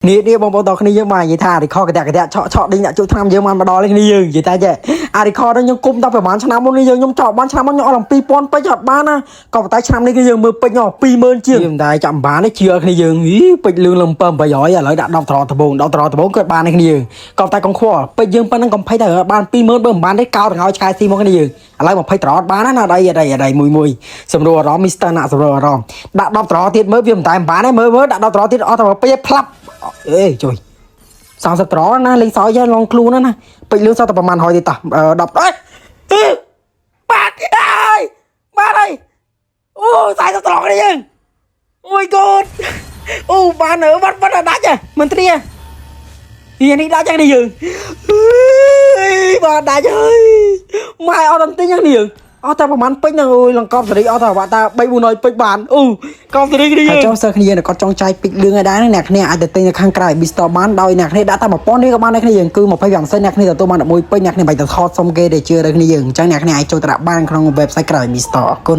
នេះបងប្អូនតគ្នាយើងមកនិយាយថារីខកតាឆក់ដេញដាក់ជក់ឆ្នាំយើងមកម្ដងលេងគ្នាយើងនិយាយតែចេះអារីខនេះខ្ញុំគុំដល់ប្រហែលឆ្នាំមុននេះយើងខ្ញុំចោលបានឆ្នាំមុនខ្ញុំអស់2000ពេជ្រអត់បានណាក៏ប៉ុន្តែឆ្នាំនេះគឺយើងមើលពេជ្រ20000ជាងតែចាំបានទេជឿគ្នាយើងពេជ្រលឿងឡើង7800ឥឡូវដាក់10ត្រដបងគាត់បានគ្នាយើងក៏តែកងខ្វល់ពេជ្រយើងប៉ុណ្ណឹងកំភៃតែបាន20000បើមិនបានទេកោតទាំងឲ្យឆ្កែស៊ីមកគ្នាយើងឥឡូវ20ត្រអត់បានណាអីមួយសម្រួលអារម្មណ៍មីស្ទ័រណាសម្រួលអារម្មណ៍ដាក់10ត្រទៀតមើលវាមិនតែបានទេមើលដាក់10ត្រទៀតអស់តែពេជ្រផ្លាប់អេជួយ30ត្រណាលេងសើចឡងខ្លួនណាពេជ្រលឿងសតតែប្រហែល100ទៀតតោះ10អេបាទហើយអូ40ត្រគ្នាយើងអូយកូនអូបានបាត់ដាច់មិនត្រានេះដាច់យ៉ាងនេះយើងបាទដាច់ហើយម៉ែអត់ទិញយ៉ាងនេះយើងអត់តែប្រហែលពេជ្រហ្នឹងអូយលង្កប់សេរីអត់តែបាត់តែ3-400ពេជ្របានអូកប់សេរីគ្នាយើងចង់សើគ្នាគាត់ចង់ចាយពេជ្រលឿងឲ្យដែរអ្នកគ្នាអាចទៅទិញនៅខាងក្រៅ Bistore បានដោយអ្នកគ្នាដាក់តែ1000នេះក៏បានដែរគ្នាយើងគឺ25%អ្នកគ្នាទទួលបាន11ពេជ្រអ្នកគ្នាបាច់ទៅថតសុំគេដែលជឿដល់គ្នាយើងអញ្ចឹងអ្នកគ្នាអាចចូលទៅដាក់បានក្នុង website ក្រៅ Bistore អរគុណ